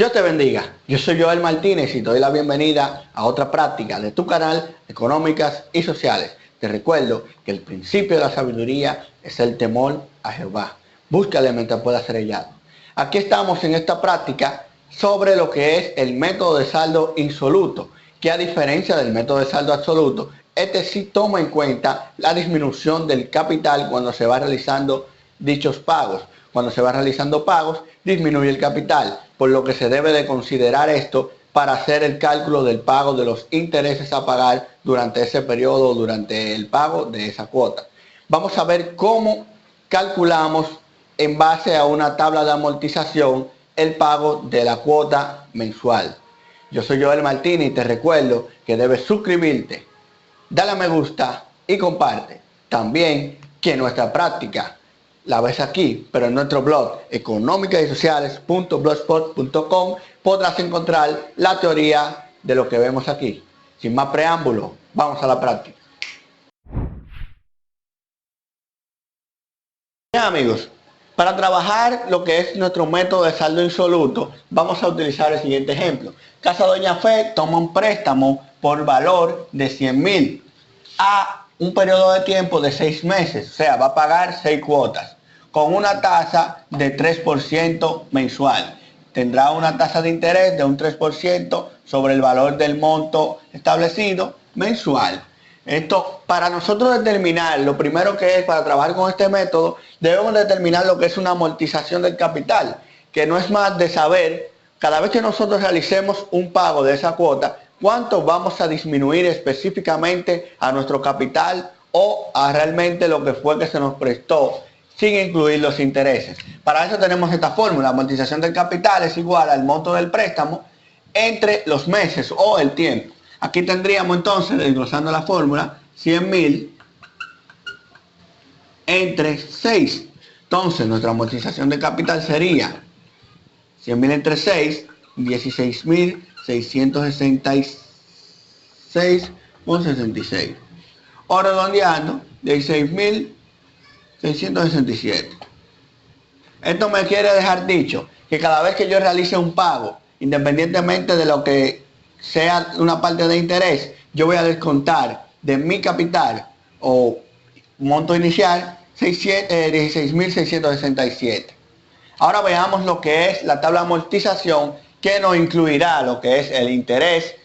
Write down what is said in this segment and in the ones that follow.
Dios te bendiga. Yo soy Joel Martínez y te doy la bienvenida a otra práctica de tu canal Económicas y Sociales. Te recuerdo que el principio de la sabiduría es el temor a Jehová. Búscale mientras pueda ser hallado. Aquí estamos en esta práctica sobre lo que es el método de saldo insoluto, que a diferencia del método de saldo absoluto, este sí toma en cuenta la disminución del capital cuando se va realizando dichos pagos. Cuando se va realizando pagos, disminuye el capital, por lo que se debe de considerar esto para hacer el cálculo del pago de los intereses a pagar durante ese periodo, durante el pago de esa cuota. Vamos a ver cómo calculamos en base a una tabla de amortización el pago de la cuota mensual. Yo soy Joel Martínez y te recuerdo que debes suscribirte, dale a me gusta y comparte. También que nuestra práctica la ves aquí, pero en nuestro blog económicaysociales.blogspot.com podrás encontrar la teoría de lo que vemos aquí. Sin más preámbulo, vamos a la práctica. Bien, amigos, para trabajar lo que es nuestro método de saldo insoluto, vamos a utilizar el siguiente ejemplo. Casa Doña Fe toma un préstamo por valor de 100,000 a un periodo de tiempo de 6 meses, o sea, va a pagar 6 cuotas, con una tasa de 3% mensual. Tendrá una tasa de interés de un 3% sobre el valor del monto establecido mensual. Esto, para nosotros determinar, lo primero que es para trabajar con este método, debemos determinar lo que es una amortización del capital, que no es más de saber, cada vez que nosotros realicemos un pago de esa cuota, cuánto vamos a disminuir específicamente a nuestro capital o a realmente lo que fue que se nos prestó, sin incluir los intereses. Para eso tenemos esta fórmula: amortización del capital es igual al monto del préstamo entre los meses o el tiempo. Aquí tendríamos entonces, desglosando la fórmula, 100,000 entre 6. Entonces nuestra amortización de capital sería 100,000 entre 6, 16,666,66. O redondeando, 16,667. Esto me quiere dejar dicho que cada vez que yo realice un pago, independientemente de lo que sea una parte de interés, yo voy a descontar de mi capital o monto inicial 16,667. Ahora veamos lo que es la tabla de amortización, que nos incluirá lo que es el interés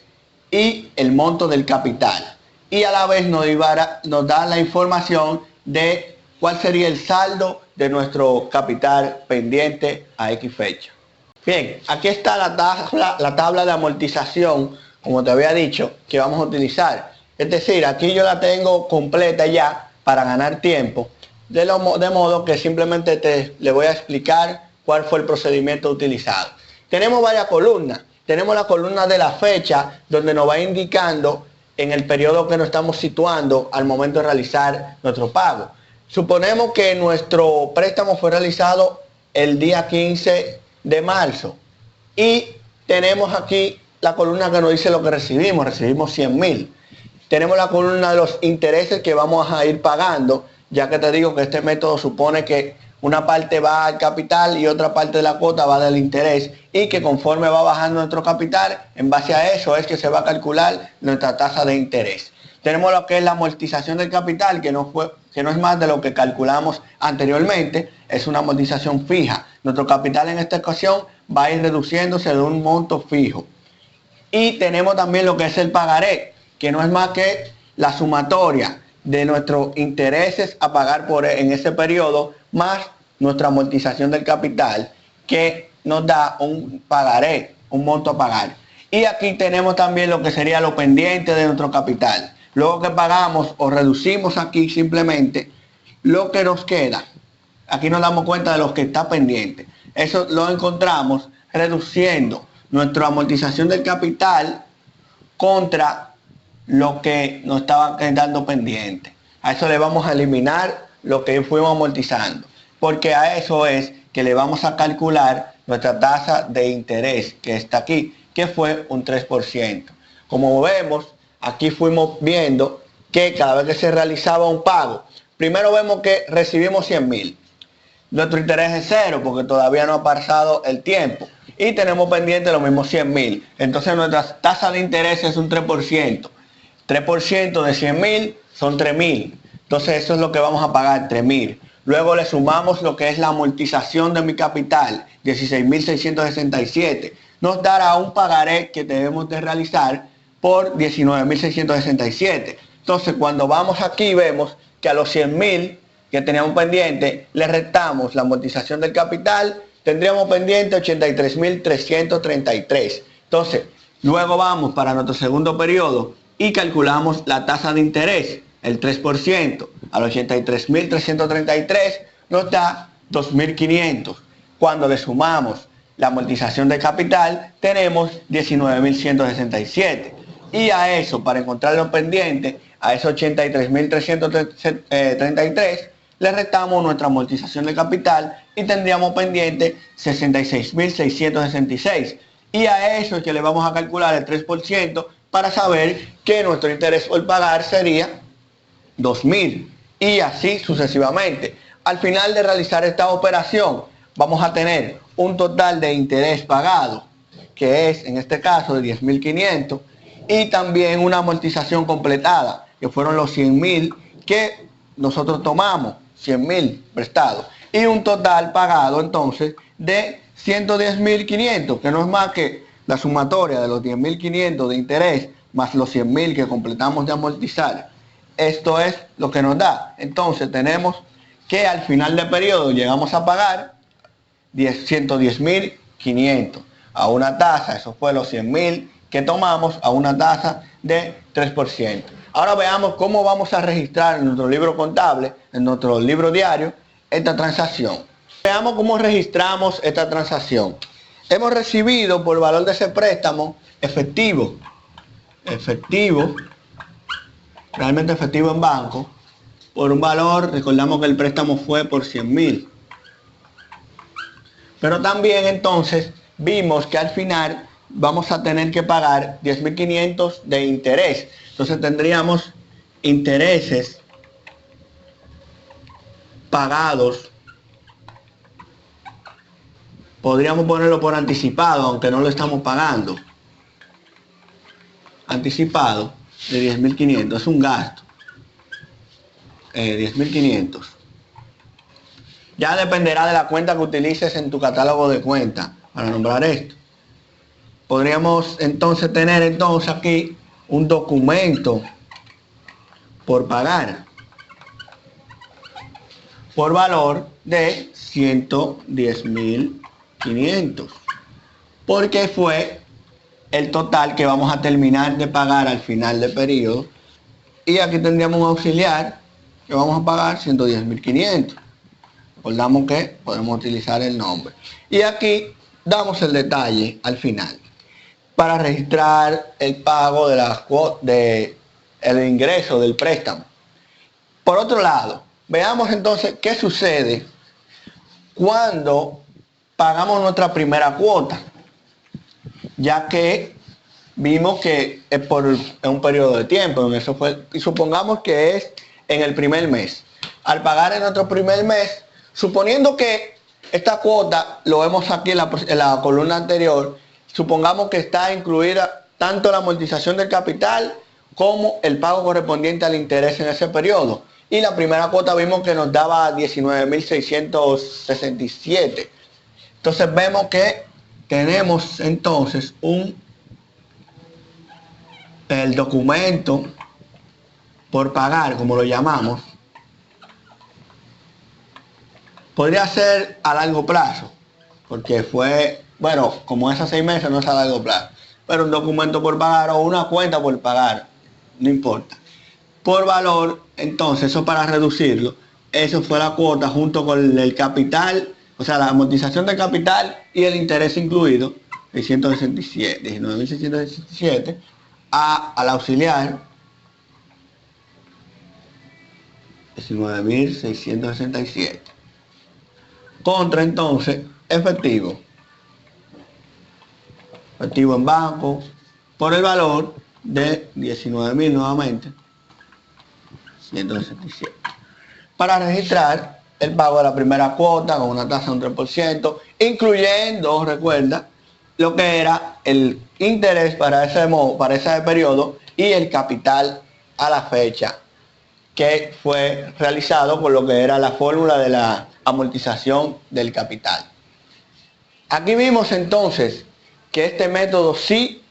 y el monto del capital. Y a la vez nos da la información de cuál sería el saldo de nuestro capital pendiente a X fecha. Bien, aquí está la tabla de amortización, como te había dicho, que vamos a utilizar. Es decir, aquí yo la tengo completa ya para ganar tiempo, de modo que simplemente le voy a explicar cuál fue el procedimiento utilizado. Tenemos varias columnas. Tenemos la columna de la fecha, donde nos va indicando en el periodo que nos estamos situando al momento de realizar nuestro pago. Suponemos que nuestro préstamo fue realizado el día 15 de marzo y tenemos aquí la columna que nos dice lo que recibimos. Recibimos 100,000. Tenemos la columna de los intereses que vamos a ir pagando, ya que te digo que este método supone que una parte va al capital y otra parte de la cuota va del interés, y que conforme va bajando nuestro capital, en base a eso es que se va a calcular nuestra tasa de interés. Tenemos lo que es la amortización del capital, que no es más de lo que calculamos anteriormente, es una amortización fija. Nuestro capital en esta ocasión va a ir reduciéndose de un monto fijo. Y tenemos también lo que es el pagaré, que no es más que la sumatoria de nuestros intereses a pagar en ese periodo, más nuestra amortización del capital, que nos da un pagaré, un monto a pagar. Y aquí tenemos también lo que sería lo pendiente de nuestro capital. Luego que pagamos o reducimos aquí simplemente lo que nos queda. Aquí nos damos cuenta de lo que está pendiente. Eso lo encontramos reduciendo nuestra amortización del capital contra lo que nos estaba quedando pendiente. A eso le vamos a eliminar lo que fuimos amortizando, porque a eso es que le vamos a calcular nuestra tasa de interés, que está aquí, que fue un 3%. Como vemos, aquí fuimos viendo que cada vez que se realizaba un pago, primero vemos que recibimos 100,000. Nuestro interés es cero porque todavía no ha pasado el tiempo. y tenemos pendiente los mismos 100.000. Entonces nuestra tasa de interés es un 3%. 3% de 100.000 son 3.000. Entonces eso es lo que vamos a pagar, 3.000. Luego le sumamos lo que es la amortización de mi capital, 16.667. Nos dará un pagaré que debemos de realizar por 19.667. Entonces cuando vamos aquí vemos que a los 100.000 que teníamos pendiente le restamos la amortización del capital, tendríamos pendiente 83.333. Entonces luego vamos para nuestro segundo periodo y calculamos la tasa de interés, el 3%, a los 83.333 nos da 2.500. Cuando le sumamos la amortización de capital, tenemos 19.167. Y a eso, para encontrar los pendientes, a esos 83.333, le restamos nuestra amortización de capital y tendríamos pendiente 66.666. Y a eso es que le vamos a calcular el 3% para saber que nuestro interés por pagar sería 2.000 y así sucesivamente. Al final de realizar esta operación vamos a tener un total de interés pagado que es en este caso de 10.500 y también una amortización completada que fueron los 100.000 que nosotros tomamos, 100.000 prestados, y un total pagado entonces de 110.500, que no es más que la sumatoria de los 10.500 de interés más los 100.000 que completamos de amortizar. Esto es lo que nos da. Entonces tenemos que al final del periodo llegamos a pagar 110.500 a una tasa, eso fue los 100.000 que tomamos, a una tasa de 3%. Ahora veamos cómo vamos a registrar en nuestro libro contable, en nuestro libro diario, esta transacción. Veamos cómo registramos esta transacción. Hemos recibido por valor de ese préstamo efectivo, realmente efectivo en banco, por un valor, recordamos que el préstamo fue por 100.000. Pero también entonces vimos que al final vamos a tener que pagar 10.500 de interés. Entonces tendríamos intereses pagados. Podríamos ponerlo por anticipado, aunque no lo estamos pagando. Anticipado de 10.500, es un gasto. 10.500. Ya dependerá de la cuenta que utilices en tu catálogo de cuentas para nombrar esto. Podríamos entonces tener aquí un documento por pagar por valor de 110.500, porque fue el total que vamos a terminar de pagar al final del periodo. Y aquí tendríamos un auxiliar que vamos a pagar 110.500. Recordamos que podemos utilizar el nombre. Y aquí damos el detalle al final para registrar el pago de el ingreso del préstamo. Por otro lado, veamos entonces qué sucede cuando pagamos nuestra primera cuota, ya que vimos que es por un periodo de tiempo, y supongamos que es en el primer mes. Al pagar en nuestro primer mes, suponiendo que esta cuota, lo vemos aquí en la columna anterior, supongamos que está incluida tanto la amortización del capital como el pago correspondiente al interés en ese periodo. Y la primera cuota vimos que nos daba 19.667. Entonces vemos que tenemos entonces el documento por pagar, como lo llamamos. Podría ser a largo plazo, porque fue, bueno, como es a 6 meses, no es a largo plazo, pero un documento por pagar o una cuenta por pagar, no importa. Por valor, entonces, eso para reducirlo, eso fue la cuota junto con el capital, o sea, la amortización del capital y el interés incluido, 19.667, al auxiliar, 19.667. Contra entonces efectivo en banco por el valor de 19.000 nuevamente 167 para registrar el pago de la primera cuota con una tasa de un 3%, incluyendo, recuerda, lo que era el interés para ese periodo y el capital a la fecha, que fue realizado con lo que era la fórmula de la amortización del capital. Aquí vimos entonces que este método sí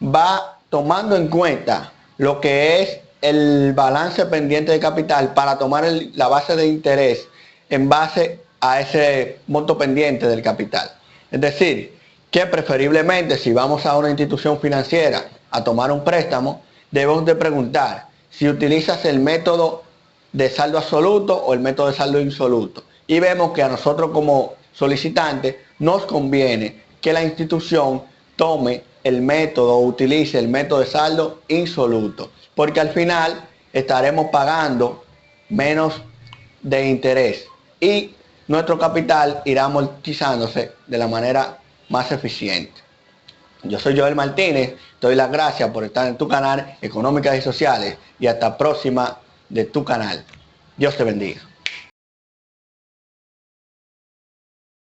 va tomando en cuenta lo que es el balance pendiente de capital para tomar la base de interés en base a ese monto pendiente del capital. Es decir, que preferiblemente si vamos a una institución financiera a tomar un préstamo, debemos de preguntar si utilizas el método de saldo absoluto o el método de saldo insoluto. Y vemos que a nosotros como solicitantes nos conviene que la institución tome el método o utilice el método de saldo insoluto, porque al final estaremos pagando menos de interés y nuestro capital irá amortizándose de la manera más eficiente. Yo soy Joel Martínez, te doy las gracias por estar en tu canal Económicas y Sociales y hasta próxima de tu canal. Dios te bendiga.